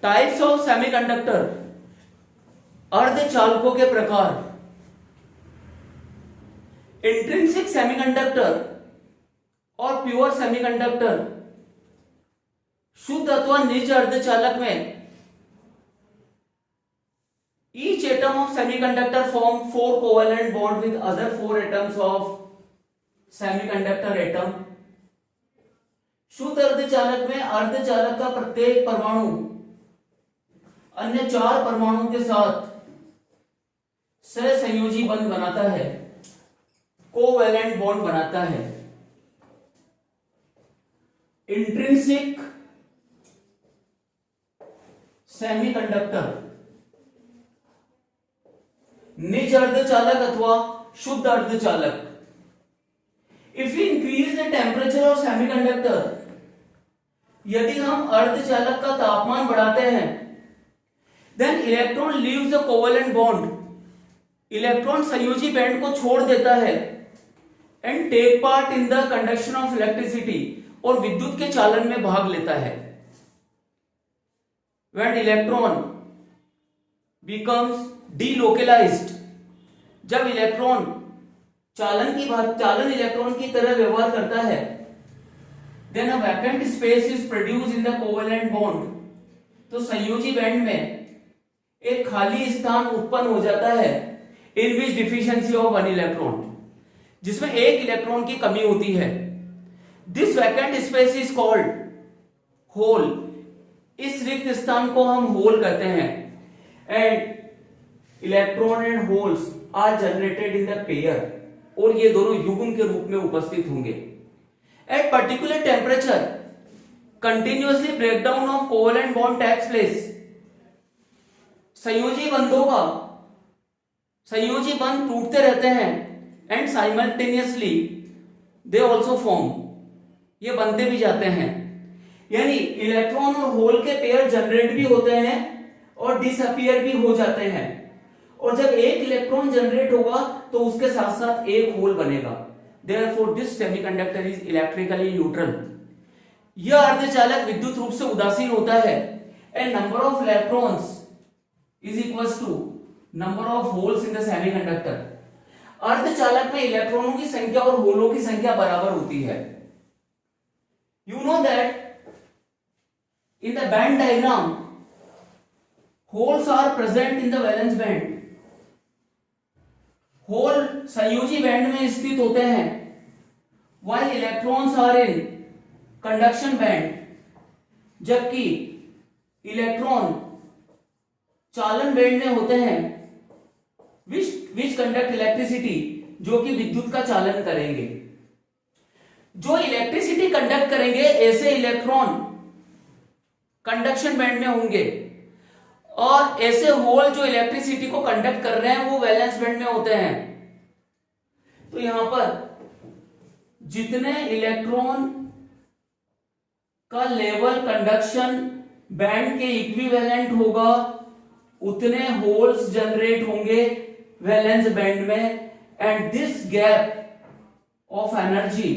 Types of semiconductor, अर्धचालकों के प्रकार। इंट्रिंसिक सेमीकंडक्टर और प्योर सेमीकंडक्टर, शुद्ध अथवा निज अर्धचालक में each atom of semiconductor form 4 covalent bond with other 4 atoms of semiconductor atom। शुद्ध अर्धचालक में अर्धचालक का प्रत्येक परमाणु अन्य 4 परमाणुओं के साथ सहसंयोजी बंध बनाता है, कोवैलेंट बॉन्ड बनाता है। इंट्रिंसिक सेमीकंडक्टर, निज अर्धचालक अथवा शुद्ध अर्धचालक। If you increase the temperature of semiconductor, यदि हम अर्धचालक का तापमान बढ़ाते हैं, then electron leaves the covalent bond, electron संयोजी बैंड को छोड़ देता है, and take part in the conduction of electricity, और विद्युत के चालन में भाग लेता है। व्हेन इलेक्ट्रॉन becomes delocalized, जब इलेक्ट्रॉन चालन इलेक्ट्रॉन की तरह व्यवहार करता है, then a vacant space is produced in the covalent bond, तो संयोजी बैंड में एक खाली स्थान उत्पन्न हो जाता है, in which deficiency of one electron, जिसमें एक इलेक्ट्रॉन की कमी होती है। This vacant space is called hole, इस रिक्त स्थान को हम होल कहते हैं। And electron and holes are generated in the pair, और ये दोनों युग्म के रूप में उपस्थित होंगे। At particular temperature continuously breakdown of covalent bond takes place, संयोजी बंध टूटते रहते हैं, and simultaneously they also form, ये बनते भी जाते हैं। यानी इलेक्ट्रॉन और होल के पेयर जनरेट भी होते हैं और डिसअपीयर भी हो जाते हैं, और जब एक इलेक्ट्रॉन जनरेट होगा तो उसके साथ साथ एक होल बनेगा। Therefore this semiconductor is electrically neutral, यह अर्धचालक विद्युत रूप से उदासीन होता है। And number of electrons is equals to number of holes in the semiconductor, अर्धचालक में इलेक्ट्रॉनों की संख्या और होलों की संख्या बराबर होती है। You know that in the band diagram, holes are present in the valence band, hole संयोजी बैंड में स्थित होते हैं, while electrons are in conduction band, जबकि इलेक्ट्रॉन चालन बैंड में होते हैं, which conduct electricity, जो कि विद्युत का चालन करेंगे। जो इलेक्ट्रिसिटी कंडक्ट करेंगे ऐसे इलेक्ट्रॉन कंडक्शन बैंड में होंगे, और ऐसे होल जो इलेक्ट्रिसिटी को कंडक्ट कर रहे हैं वो वैलेंस बैंड में होते हैं। तो यहां पर जितने इलेक्ट्रॉन का लेवल कंडक्शन बैंड के इक्विवेलेंट होगा, उतने होल्स जनरेट होंगे वैलेंस बैंड में। And this gap of energy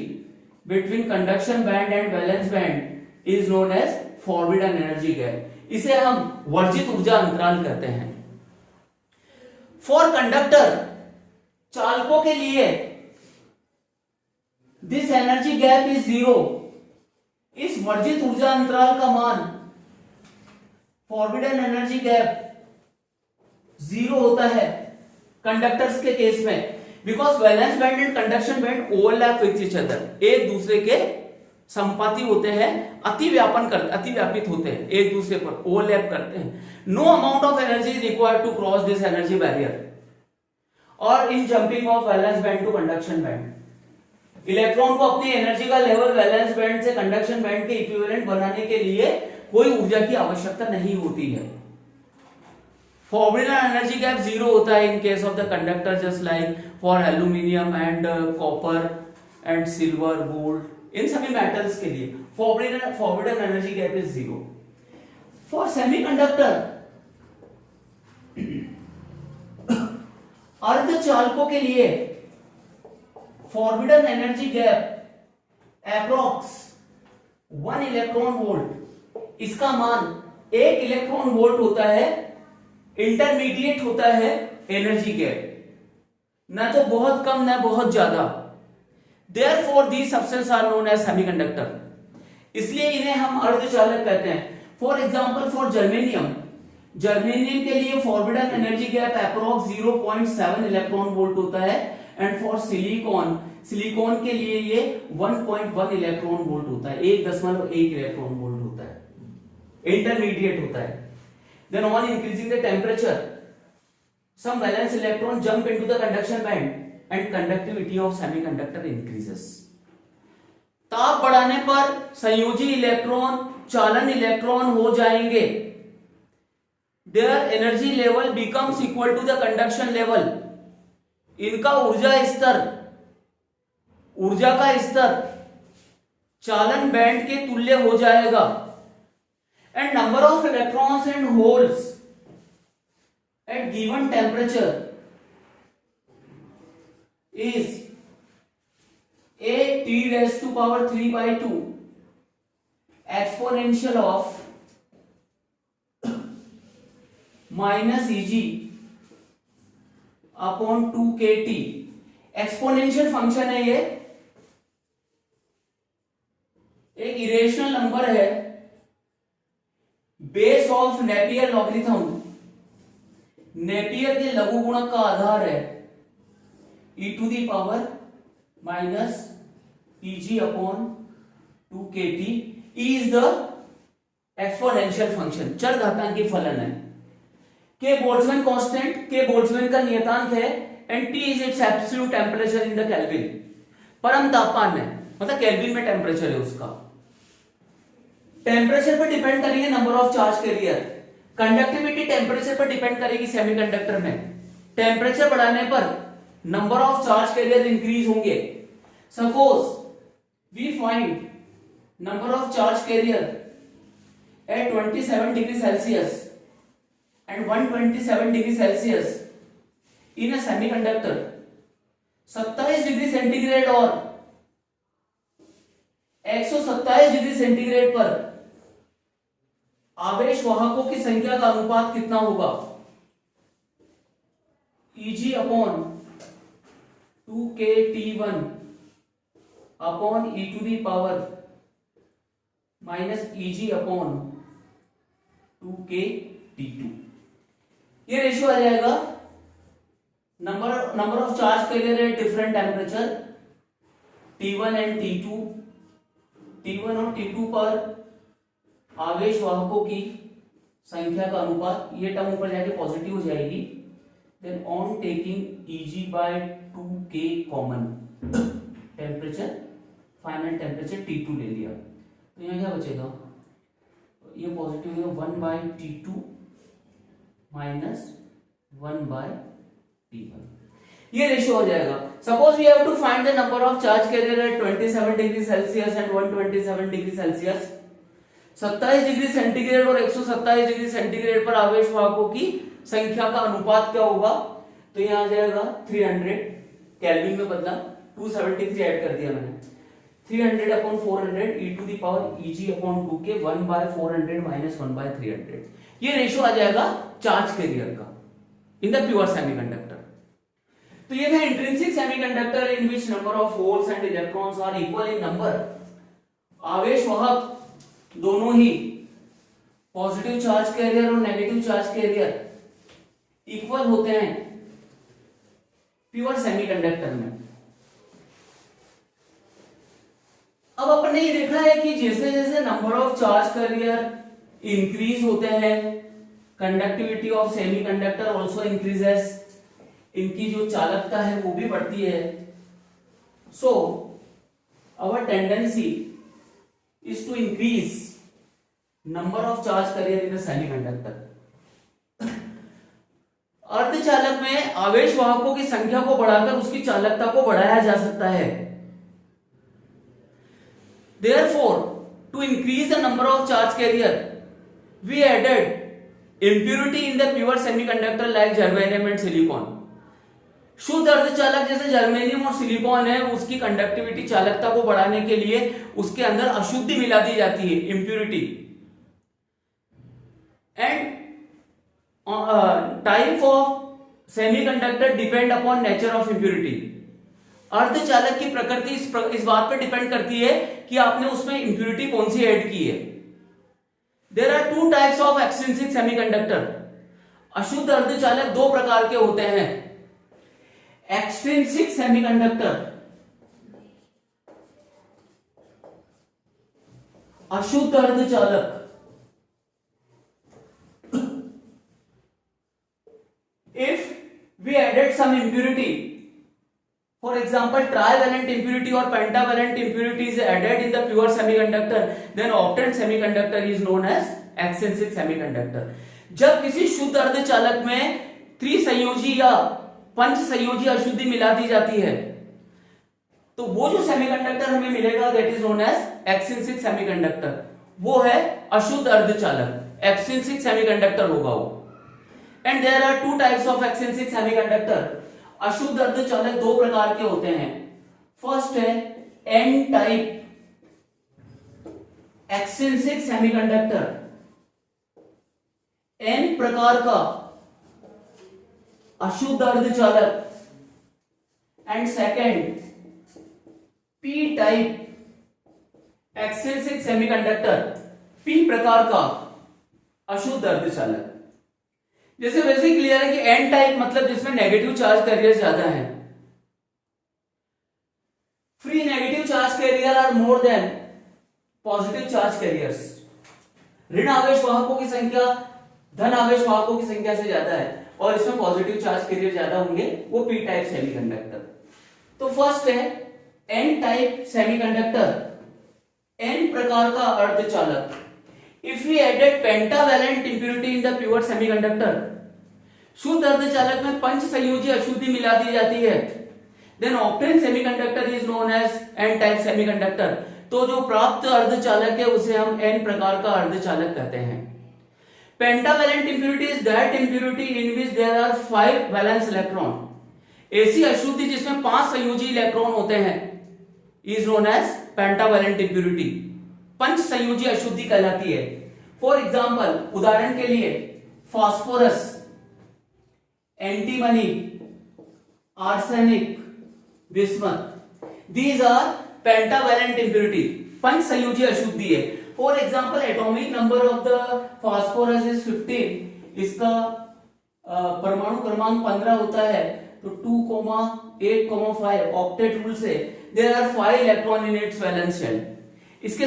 between conduction band and valence band is known as forbidden energy gap, इसे हम वर्जित ऊर्जा अंतराल कहते हैं। फॉर कंडक्टर, चालकों के लिए दिस एनर्जी गैप इज 0, इस वर्जित ऊर्जा अंतराल का मान फॉरबिडन एनर्जी गैप 0 होता है कंडक्टर्स के केस में, because valence band and conduction band overlap with each other, एक दूसरे के संपाती होते हैं, अतिव्यापित होते हैं, एक दूसरे पर ओवरलैप करते हैं। No amount of energy is required to cross this energy barrier, और in jumping of valence band to conduction band, electron को अपनी एनर्जी का लेवल वैलेंस बैंड से कंडक्शन बैंड के इक्विवेलेंट बनाने के लिए कोई ऊर्जा की आवश्यकता नहीं होती है। फॉरबिडन एनर्जी गैप 0 होता है in case of the conductor, just like for aluminium and copper and silver, gold, इन सभी मेटल्स के लिए forbidden energy gap is 0। For semiconductor, अर्धचालकों के लिए forbidden energy gap approx 1 electron volt, इसका मान एक इलेक्ट्रॉन वोल्ट होता है, इंटरमीडिएट होता है एनर्जी गैप, ना तो बहुत कम ना बहुत ज्यादा। Therefore these substance are known as semiconductor, इसलिए इन्हें हम अर्धचालक कहते हैं। For example for germanium, germanium के लिए forbidden energy gap approx 0.7 electron volt होता है, एंड फॉर सिलिकॉन, सिलिकॉन के लिए ये 1.1 इलेक्ट्रॉन वोल्ट होता है, 1.1 इलेक्ट्रॉन वोल्ट होता है, इंटरमीडिएट होता है। Then on increasing the temperature some valence electron jump into the conduction band and conductivity of semiconductor increases। ताप बढ़ाने पर संयोजी इलेक्ट्रॉन चालन इलेक्ट्रॉन हो जाएंगे। Their energy level becomes equal to the conduction level। इनका ऊर्जा स्तर, ऊर्जा का स्तर चालन बैंड के तुल्य हो जाएगा। And number of electrons and holes at given temperature is a t raised to power 3 by 2 exponential of minus Eg upon 2 kT। Exponential function है, ये एक इरेशनल नंबर है, base of Napier logarithm, Napier के लघु गुणक का आधार है e to the power minus Eg upon 2kT। E is the exponential function, चर घातांकी फलन है। के बोल्ट्जमैन कांस्टेंट, के बोल्ट्जमैन का नियतांक है, and T is it's absolute temperature in the kelvin, परम तापमान है, मतलब केल्विन में टेम्परेचर है उसका। टेम्परेचर पर डिपेंड करेंगे number of charge carrier, conductivity temperature पर डिपेंड करेगी सेमीकंडक्टर में। टेम्परेचर बढ़ाने पर number of charge carrier increase होंगे। Suppose we find number of charge carrier at 27 degree Celsius and 127 degree Celsius in a semiconductor. 27 degree centigrade और 127 degree centigrade पर आवेश वाहकों की संख्या का अनुपात कितना होगा? Eg upon 2kT1 upon e to the power minus Eg upon 2kT2। ये रेशियो आ जाएगा number of charge carrier at different temperature T1 and T2। T1 और T2 पर आवेश वाहकों की संख्या का अनुपात, ये टर्म ऊपर जाके पॉजिटिव हो जाएगी। Then on taking Eg by 2k common, temperature final temperature T2 ले लिया, तो यहाँ क्या बचेगा? ये पॉजिटिव है 1 bye T2 minus 1 bye T1, ये रेशियो हो जाएगा। Suppose we have to find the number of charge carrier at 27 degree Celsius and 127 degree Celsius. 27 degree centigrade और 127 डिग्री सेंटीग्रेड पर आवेश वाहकों की संख्या का अनुपात क्या होगा? तो यहाँ आ जाएगा 300, केल्विन में बदला, 273 ऐड कर दिया मैंने, 300 upon 400 e to the power Eg upon 2k 1 by 400 minus 1 by 300। ये रेशियो आ जाएगा चार्ज कैरियर का इन द प्योर सेमीकंडक्टर। तो ये था intrinsic semiconductor in which number of holes and electrons are equal in number. आवेश वाहक दोनों ही, पॉजिटिव चार्ज कैरियर और नेगेटिव चार्ज कैरियर, इक्वल होते हैं प्योर सेमीकंडक्टर में। अब अपन ने ये देखा है कि जैसे जैसे number of charge carrier increase होते हैं, conductivity of semiconductor also increases, इनकी जो चालकता है वो भी बढ़ती है। So our tendency is to increase number of charge carrier in a semiconductor। अर्धचालक में आवेश वाहकों की संख्या को बढ़ाकर उसकी चालकता को बढ़ाया जा सकता है। Therefore, to increase the number of charge carrier, we added impurity in the pure semiconductor like germanium and silicon। शुद्ध अर्धचालक जैसे जर्मेनियम और सिलिकॉन है, उसकी कंडक्टिविटी चालकता को बढ़ाने के लिए उसके अंदर अशुद्धि मिला दी जाती है, impurity. And type of semiconductor depend upon nature of impurity. अर्धचालक की प्रकृति इस बात पर डिपेंड करती है कि आपने उसमें इम्प्योरिटी कौन सी ऐड की है। There are two types of extrinsic semiconductor. अशुद्ध अर्धचालक दो प्रकार के होते हैं। एक्सट्रिंसिक सेमीकंडक्टर, अशुद्ध अर्धचालक, if we added some impurity, for example trivalent impurity or pentavalent impurity is added in the pure semiconductor, then obtained semiconductor is known as extrinsic semiconductor। जब किसी शुद्ध अर्धचालक में त्रिसंयोजी या पंच संयोजी अशुद्धि मिला दी जाती है तो वो जो सेमीकंडक्टर हमें मिलेगा that is known as extrinsic semiconductor. वो है अशुद्ध अर्धचालक, एक्सट्रिंसिक सेमीकंडक्टर होगा वो। And there are two types of extrinsic semiconductor. अशुद्ध अर्धचालक दो प्रकार के होते हैं। फर्स्ट है N type extrinsic semiconductor, N प्रकार का अशुद्ध अर्धचालक। And second P type extrinsic semiconductor, P प्रकार का अशुद्ध अर्धचालक। जैसे वैसे क्लियर है कि एन टाइप मतलब जिसमें नेगेटिव चार्ज कैरियर ज्यादा है। Free negative charge carrier are more than positive charge carriers. ऋण आवेश वाहकों की संख्या धन आवेश वाहकों की संख्या से ज्यादा है और इसमें पॉजिटिव चार्ज कैरियर ज्यादा होंगे, वो पी टाइप सेमीकंडक्टर। तो फर्स्ट है एन टाइप सेमीकंडक्टर, एन प्रकार का अर्धचालक। If we added pentavalent impurity in the pure semiconductor, शुद्ध अर्धचालक में पंच संयोजी अशुद्धि मिला दी जाती है, then obtained semiconductor is known as n-type semiconductor। तो जो प्राप्त अर्धचालक है उसे हम n प्रकार का अर्धचालक कहते हैं। Pentavalent impurity is that impurity in which there are 5 valence electron। ऐसी अशुद्धि जिसमें 5 संयोजी इलेक्ट्रॉन होते हैं is known as pentavalent impurity, पंच संयोजी अशुद्धि कहलाती है। फॉर एग्जाम्पल, उदाहरण के लिए phosphorus, antimony, arsenic, bismuth, these are pentavalent impurity, पंच संयोजी अशुद्धि है। For example atomic number of the phosphorus is 15, इसका परमाणु क्रमांक 15 होता है, तो 2,8,5 ऑक्टेट रूल से there are 5 electron in its valence shell. इसके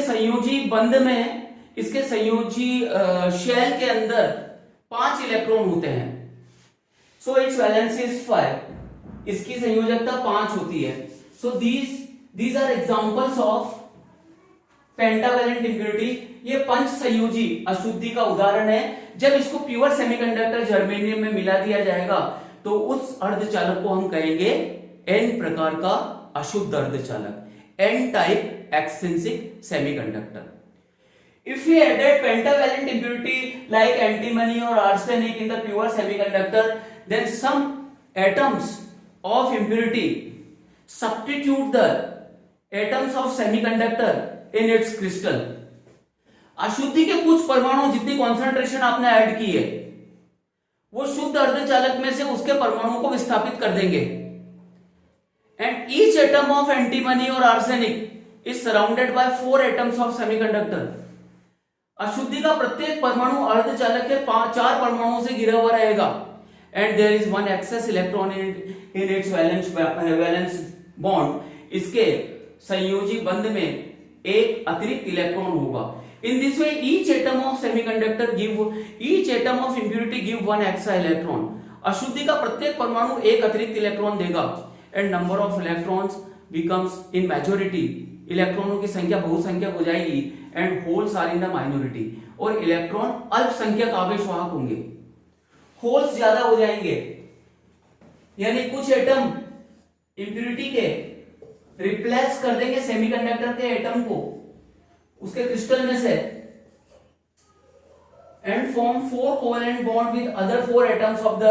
संयोजी बंध में, इसके संयोजी शेल के अंदर 5 इलेक्ट्रॉन होते हैं। सो इट्स वैलेंस इज 5, इसकी संयोजकता 5 होती है। So these are examples of pentavalent impurity. ये पंच संयोजी अशुद्धि का उदाहरण है। जब इसको प्योर सेमीकंडक्टर जर्मेनियम में मिला दिया जाएगा तो उस अर्धचालक को हम कहेंगे एन प्रकार का अशुद्ध अर्धचालक, n-type extrinsic semiconductor। If we added pentavalent impurity like antimony or arsenic in the pure semiconductor, then some atoms of impurity substitute the atoms of semiconductor in its crystal। अशुद्धि के कुछ परमाणु जितनी कॉन्सेंट्रेशन आपने ऐड की है वो शुद्ध अर्धचालक में से उसके परमाणु को विस्थापित कर देंगे। And each atom of antimony or arsenic is surrounded by 4 atoms of semiconductor। अशुद्धि का प्रत्येक परमाणु अर्धचालक के 4 परमाणुओं से घिरा हुआ रहेगा। And there is one excess electron in its valence bond। इसके संयोजी बंध में एक अतिरिक्त इलेक्ट्रॉन होगा। In this way, each atom of impurity give one extra electron। अशुद्धि का प्रत्येक परमाणु एक अतिरिक्त इलेक्ट्रॉन देगा। And number of electrons becomes in majority, इलेक्ट्रॉनों की संख्या बहुसंख्यक हो जाएगी। And holes are in the minority, और इलेक्ट्रॉन अल्पसंख्यक आवेश वाहक होंगे, होल्स ज्यादा हो जाएंगे। यानी कुछ एटम इंप्योरिटी के रिप्लेस कर देंगे सेमीकंडक्टर के एटम को उसके क्रिस्टल में से, and form 4 covalent bond with other 4 atoms of the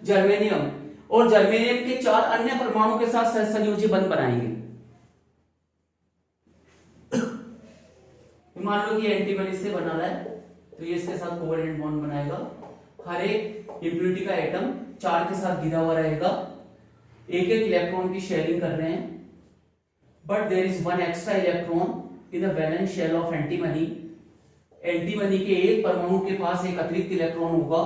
germanium, और जर्मेनियम के 4 अन्य परमाणु के साथ सहसंयोजी बंध बनाएंगे। मान लो कि एंटीमनी से बना रहा है तो ये इसके साथ कोवेलेंट बॉन्ड बनाएगा। हर एक इम्प्यूरिटी का एटम 4 के साथ घिरा हुआ रहेगा, एक एक इलेक्ट्रॉन की शेयरिंग कर रहे हैं, but there is one extra electron in the valence shell of antimony. Antimony के एक परमाणु के पास एक अतिरिक्त इलेक्ट्रॉन होगा,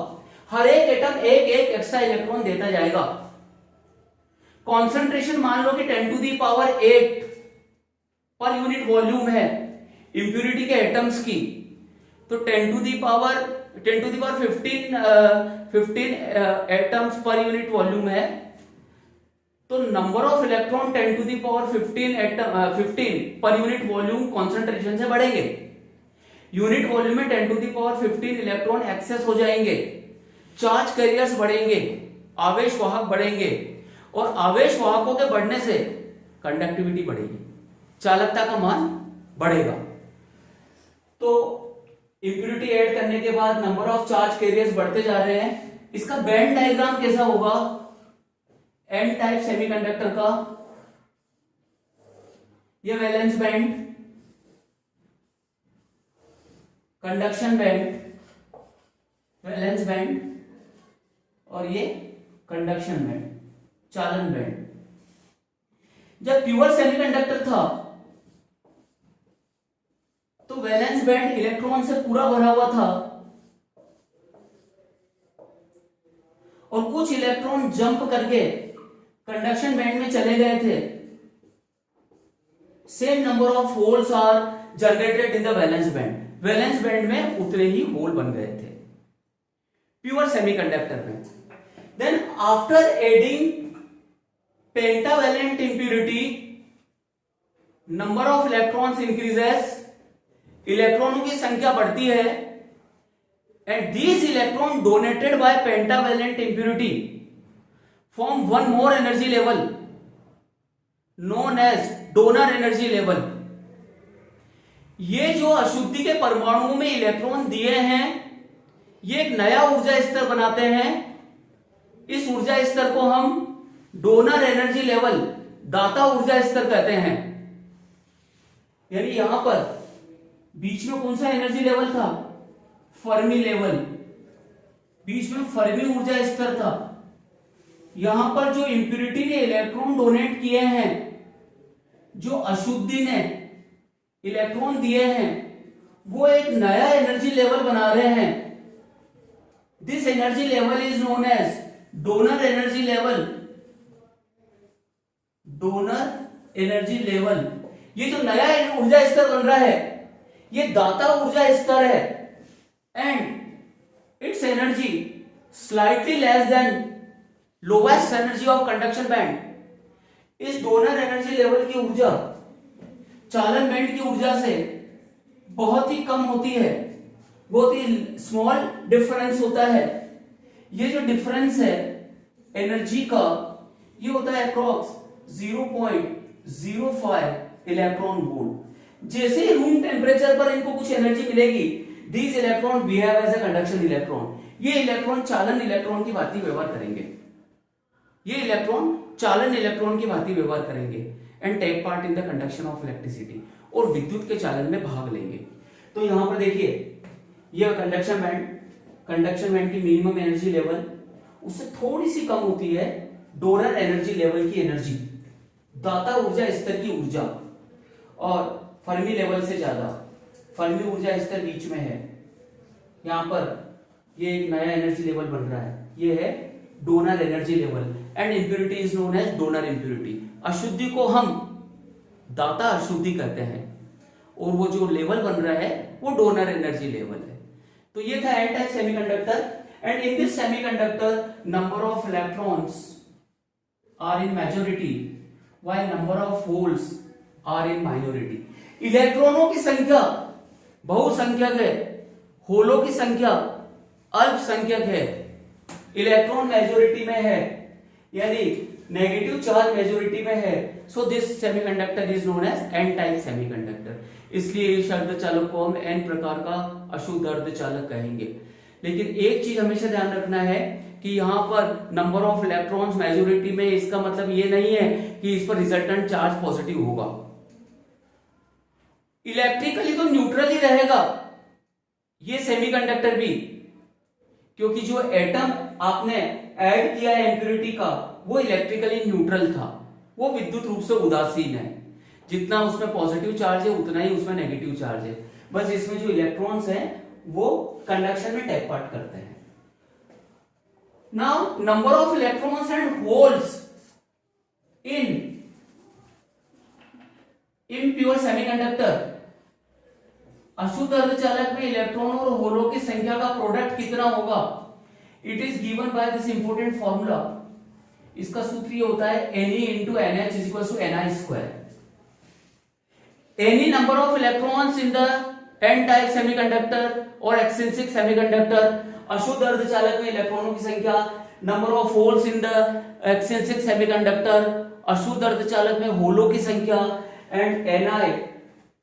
हर एक एटम एक एक एक्स्ट्रा इलेक्ट्रॉन देता जाएगा। कॉन्सेंट्रेशन मान लो कि 10 to the power 8 per unit volume है इंप्यूरिटी के एटम्स की, तो 10 to the power 15 atoms per unit volume है, तो number of electron 10 to the power 15 per unit volume concentration से बढ़ेंगे। यूनिट वॉल्यूम में 10 to the power 15 electron excess हो जाएंगे, चार्ज कैरियर्स बढ़ेंगे, आवेश वाहक बढ़ेंगे, और आवेश वाहकों के बढ़ने से कंडक्टिविटी बढ़ेगी, चालकता का मान बढ़ेगा। तो इंप्यूरिटी ऐड करने के बाद नंबर ऑफ चार्ज कैरियर्स बढ़ते जा रहे हैं। इसका बैंड डायग्राम कैसा होगा? एन टाइप सेमीकंडक्टर का ये valence band, conduction band, valence band, और ये कंडक्शन बैंड, चालन बैंड। जब प्योर सेमीकंडक्टर था तो वैलेंस बैंड इलेक्ट्रॉन से पूरा भरा हुआ था और कुछ इलेक्ट्रॉन जंप करके कंडक्शन बैंड में चले गए थे। Same number of holes are generated in the valence band. Valence band में उतने ही होल बन गए थे प्योर सेमीकंडक्टर में। Then after adding pentavalent impurity, number of electrons increases, इलेक्ट्रॉनों की संख्या बढ़ती है, and these electron donated by pentavalent impurity form one more energy level known as donor energy level। ये जो अशुद्धि के परमाणुओं में इलेक्ट्रॉन दिए हैं, ये एक नया ऊर्जा स्तर बनाते हैं। इस ऊर्जा स्तर को हम डोनर एनर्जी लेवल, दाता ऊर्जा स्तर कहते हैं। यानी यहां पर बीच में कौन सा एनर्जी लेवल था? फर्मी लेवल, बीच में फर्मी ऊर्जा स्तर था। यहां पर जो इंप्यूरिटी ने इलेक्ट्रॉन डोनेट किए हैं, जो अशुद्धि ने इलेक्ट्रॉन दिए हैं, वो एक नया एनर्जी लेवल बना रहे हैं। This energy level is known as donor energy level. Donor energy level, ये जो नया ऊर्जा स्तर बन रहा है, ये दाता ऊर्जा स्तर है, and it's energy slightly less than lowest energy of conduction band. इस डोनर एनर्जी लेवल की ऊर्जा चालन बैंड की ऊर्जा से बहुत ही कम होती है, बहुत ही स्मॉल डिफरेंस होता है। ये जो डिफरेंस है एनर्जी का, ये होता है अप्रॉक्स 0.05 इलेक्ट्रॉन वोल्ट। जैसे ही रूम टेम्परेचर पर इनको कुछ एनर्जी मिलेगी, these electron behave as a conduction electron। ये इलेक्ट्रॉन चालन इलेक्ट्रॉन की भांति व्यवहार करेंगे, ये इलेक्ट्रॉन चालन इलेक्ट्रॉन की भांति व्यवहार करेंगे and take part in the conduction of electricity, और विद्युत के चालन में भाग लेंगे। तो यहां पर देखिए, यह कंडक्शन बैंड की मिनिमम एनर्जी लेवल उससे थोड़ी सी कम होती है डोनर एनर्जी लेवल की एनर्जी, दाता ऊर्जा स्तर की ऊर्जा, और फर्मी लेवल से ज्यादा। फर्मी ऊर्जा स्तर बीच में है, यहां पर ये एक नया एनर्जी लेवल बन रहा है, ये है donor energy level, and impurity is known as donor impurity. अशुद्धि को हम दाता अशुद्धि कहते हैं, और वो जो लेवल बन रहा है वो डोनर एनर्जी लेवल है। तो ये था N type semiconductor, and in this semiconductor number of electrons are in majority while number of holes are in minority. इलेक्ट्रॉनों की संख्या बहुसंख्यक है, होलों की संख्या अल्पसंख्यक है। इलेक्ट्रॉन मेजॉरिटी में है, यानी नेगेटिव चार्ज मेजॉरिटी में है, so this semiconductor is known as N type semiconductor. इसलिए इस अर्धचालक को हम एन प्रकार का अशुद्ध अर्धचालक कहेंगे। लेकिन एक चीज हमेशा ध्यान रखना है कि यहां पर नंबर ऑफ इलेक्ट्रॉन्स मेजॉरिटी में, इसका मतलब ये नहीं है कि इस पर रिजल्टेंट चार्ज पॉजिटिव होगा। इलेक्ट्रिकली तो न्यूट्रल ही रहेगा, ये सेमीकंडक्टर भी, क्योंकि जो एटम आपने ऐड किया है इम्प्योरिटी का वो इलेक्ट्रिकली न्यूट्रल था, वो विद्युत रूप से उदासीन है। जितना उसमें पॉजिटिव चार्ज है उतना ही उसमें नेगेटिव चार्ज है, बस इसमें जो इलेक्ट्रॉन्स हैं वो कंडक्शन में टेक पार्ट करते हैं। Now number of electrons and holes in impure semiconductor, अशुद्ध अर्धचालक में इलेक्ट्रॉन और होलों की संख्या का प्रोडक्ट कितना होगा? It is given by this important formula. इसका सूत्र ये होता है Ne into NH is equal to Ni square. Any number of electrons in the n-type semiconductor or extrinsic semiconductor, अशुद्ध अर्धचालक में इलेक्ट्रॉनों की संख्या, number of holes in the extrinsic semiconductor, अशुद्ध अर्धचालक में होलों की संख्या, and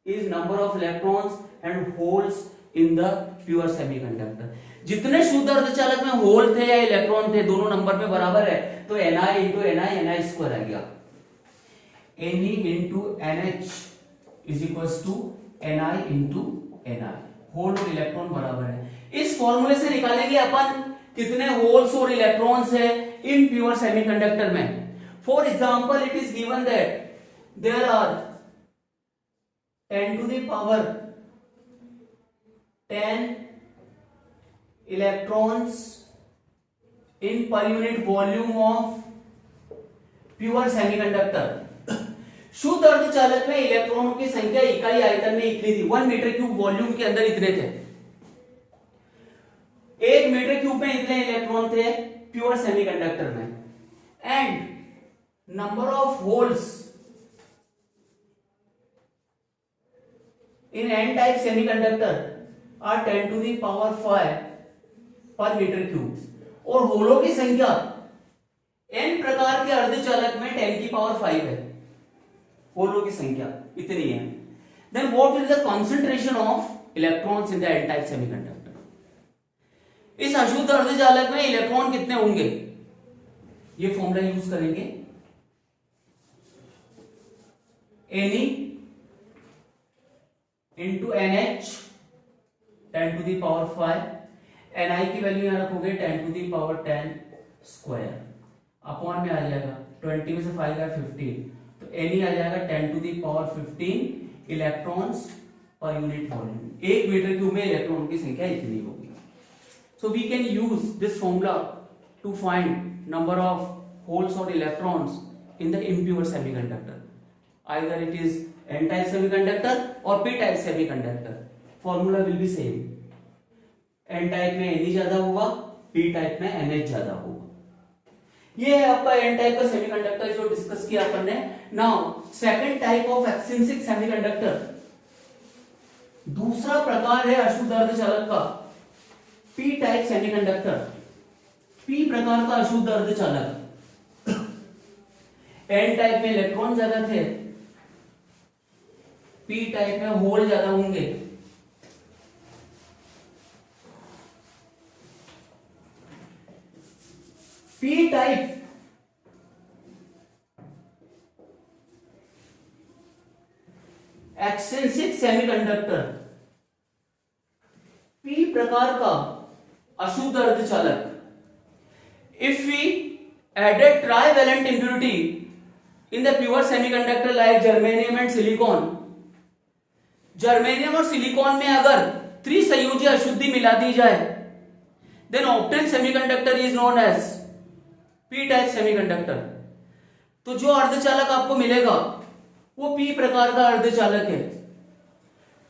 Ni is number of electrons and holes in the pure semiconductor. जितने शुद्ध अर्धचालक में होल थे या इलेक्ट्रॉन थे दोनों नंबर में बराबर है, तो Ni into Ni स्क्वायर आ गया। Ne into NH is equals to Ni into Ni, hole और इलेक्ट्रॉन बराबर है। इस फॉर्मूले से निकालेंगे अपन कितने होल्स और इलेक्ट्रॉन्स है इन प्योर सेमीकंडक्टर में। For example it is given that there are 10 to the power 10 electrons in per unit volume of pure semiconductor. शुद्ध अर्धचालक में इलेक्ट्रॉनों की संख्या इकाई आयतन में इतनी थी, 1 मीटर क्यूब वॉल्यूम के अंदर इतने थे। 1 मीटर क्यूब में इतने इलेक्ट्रॉन थे प्योर सेमीकंडक्टर में, and number of holes in n-type semiconductor are 10 to the power 5 per meter cube, और होलों की संख्या n प्रकार के अर्धचालक में 10 की पावर 5 है, होलों की संख्या इतनी है। Then what is the concentration of electrons in the n-type semiconductor? इस अशुद्ध अर्धचालक में इलेक्ट्रॉन कितने होंगे? ये फॉर्मूला यूज करेंगे, Ne into NH 10 to the power 5, Ni की वैल्यू यहां रखोगे 10 to the power 10 square, upon में आ जाएगा 20 में से 5 गया 15, तो Ne आ जाएगा 10 to the power 15 electrons per unit volume. 1 metre cube में इलेक्ट्रॉन की संख्या इतनी होगी। So we can use this formula to find number of holes और electrons in the impure semiconductor, either it is n-type semiconductor और p-type semiconductor, formula will be same. n-type में Ne ज्यादा होगा, p-type में NH ज्यादा होगा। ये है आपका n-type का सेमीकंडक्टर जो डिस्कस किया अपन ने। Now second type of extrinsic semiconductor, दूसरा प्रकार है अशुद्ध अर्धचालक का p-type सेमीकंडक्टर। p प्रकार का अशुद्ध अर्धचालक, n-type में इलेक्ट्रॉन ज्यादा थे, p टाइप में होल ज्यादा होंगे। p type extrinsic semiconductor, p प्रकार का अशुद्ध अर्धचालक। If we added trivalent impurity in the pure semiconductor like germanium and silicon, germanium और सिलिकॉन में अगर त्रिसंयोजी अशुद्धि मिला दी जाए, then obtain semiconductor is known as P type semiconductor. तो जो अर्धचालक आपको मिलेगा वो पी प्रकार का अर्धचालक है।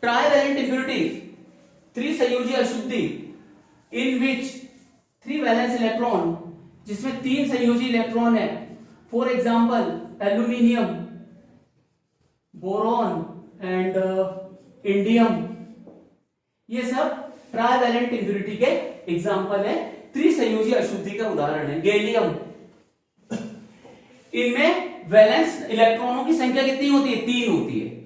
ट्राइवेलेंट इम्प्योरिटी, त्रिसंयोजी अशुद्धि, इन विच 3 वैलेंस इलेक्ट्रॉन, जिसमें 3 संयोजी इलेक्ट्रॉन है, for example aluminium, boron and indium, ये सब ट्राइवेलेंट इम्प्योरिटी के एग्जाम्पल है, त्रिसंयोजी अशुद्धि का उदाहरण है। गैलियम, इनमें वैलेंस इलेक्ट्रॉनों की संख्या कितनी होती है? 3 होती है।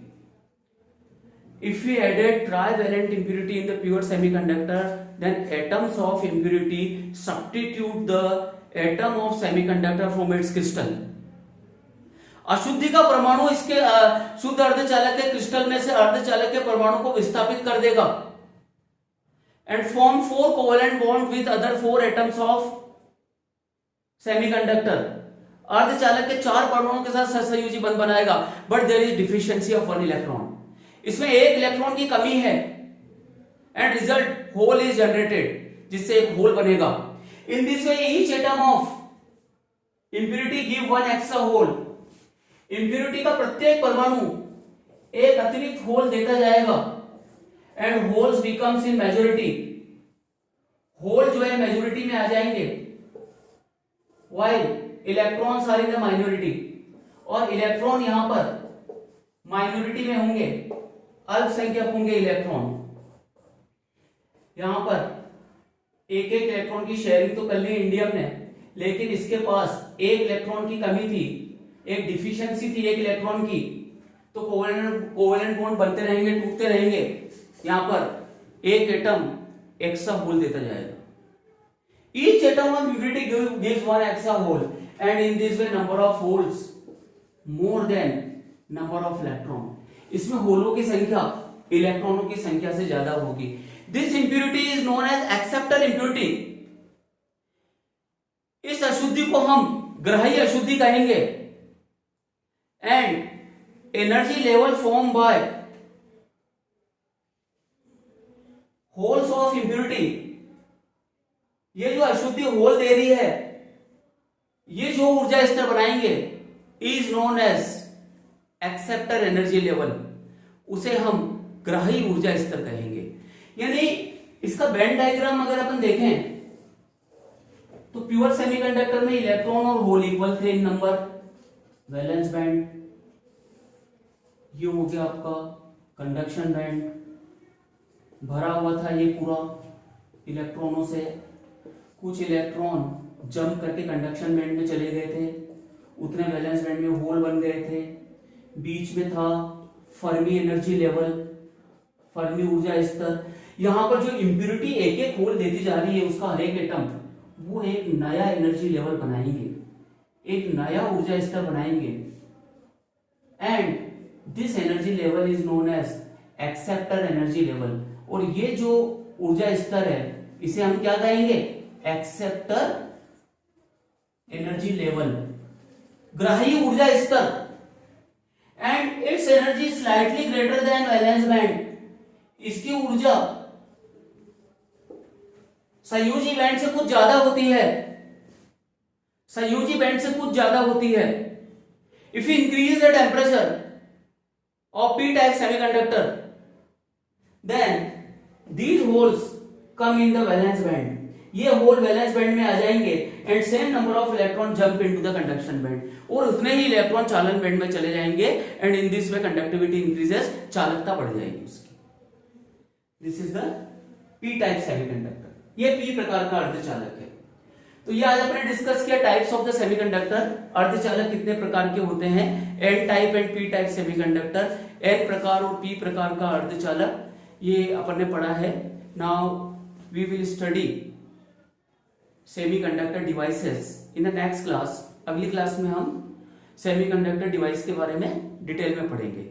If we added trivalent impurity in the pure semiconductor, then atoms of impurity substitute the atom of semiconductor from its crystal. अशुद्धि का परमाणु इसके शुद्ध अर्धचालक के क्रिस्टल में से अर्धचालक के परमाणु को विस्थापित कर देगा। and form 4 covalent bond with other 4 atoms of semiconductor. अर्धचालक के 4 परमाणुओं के साथ सहसंयोजी बंध बनाएगा, but there is deficiency of 1 electron. इसमें एक इलेक्ट्रॉन की कमी है and result hole is generated, जिससे एक होल बनेगा. In this way each atom of impurity give 1 extra hole. Impurity का प्रत्येक परमाणु एक अतिरिक्त होल देता जाएगा and holes becomes in majority. Hole जो है मेजोरिटी में आ जाएंगे, while electrons are in the minority. और इलेक्ट्रॉन यहां पर माइनॉरिटी में होंगे, अल्पसंख्यक होंगे इलेक्ट्रॉन. यहां पर एक एक इलेक्ट्रॉन की शेयरिंग तो कर ली इंडियम ने, लेकिन इसके पास एक इलेक्ट्रॉन की कमी थी, एक डिफिशियंसी थी एक इलेक्ट्रॉन की. तो कोवेलेंट बॉन्ड बनते रहेंगे, टूटते रहेंगे. यहां पर एक एटम एक्स्ट्रा होल देता जाएगा. Each atom of impurity gives 1 extra hole, and in this way number of holes more than number of electron. इसमें होलों की संख्या इलेक्ट्रॉनों की संख्या से ज्यादा होगी. This impurity is known as acceptor impurity. इस अशुद्धि को हम ग्राही अशुद्धि कहेंगे. And energy level formed by holes of impurity, ये जो अशुद्धि होल दे रही है, ये जो ऊर्जा स्तर बनाएंगे, is known as acceptor energy level. उसे हम ग्राही ऊर्जा स्तर कहेंगे. यानी इसका बैंड डायग्राम अगर अपन देखें तो प्योर सेमीकंडक्टर में इलेक्ट्रॉन और होल इक्वल थे इन नंबर. वैलेंस बैंड ये हो गया आपका कंडक्शन बैंड, भरा हुआ था ये पूरा इलेक्ट्रॉनों से. कुछ इलेक्ट्रॉन जंप करके कंडक्शन बैंड में चले गए थे, उतने वैलेंस बैंड में होल बन गए थे. बीच में था फर्मी एनर्जी लेवल, फर्मी ऊर्जा स्तर. यहां पर जो इंप्योरिटी एक एक होल देती जा रही है, उसका हर एक एटम वो एक नया एनर्जी लेवल बनाएंगे, एक नया ऊर्जा स्तर बनाएंगे. And this energy level is known as acceptor energy level. और ये जो ऊर्जा स्तर है, इसे हम क्या कहेंगे? एक्सेप्टर एनर्जी लेवल, ग्राही ऊर्जा स्तर. And it's energy slightly greater than valence band. इसकी ऊर्जा संयोजी बैंड से कुछ ज्यादा होती है, संयोजी बैंड से कुछ ज्यादा होती है. If you increase the temperature of P type semiconductor, then these holes come in the valence band. ये होल वैलेंस बैंड में आ जाएंगे and same number of electron jump into the conduction band. और उतने ही इलेक्ट्रॉन चालन band में चले जाएंगे and in this way conductivity increases, चालकता बढ़ जाएगी उसकी. This is the P type semiconductor. ये पी प्रकार का अर्धचालक है. तो ये आज अपने डिस्कस किया टाइप्स ऑफ द सेमीकंडक्टर. अर्धचालक कितने प्रकार के होते हैं? N type and P type semiconductor. N प्रकार और पी प्रकार का अर्धचालक ये अपन ने पढ़ा है. Now we will study semiconductor devices in the next class. अगली क्लास में हम सेमीकंडक्टर डिवाइस के बारे में डिटेल में पढ़ेंगे.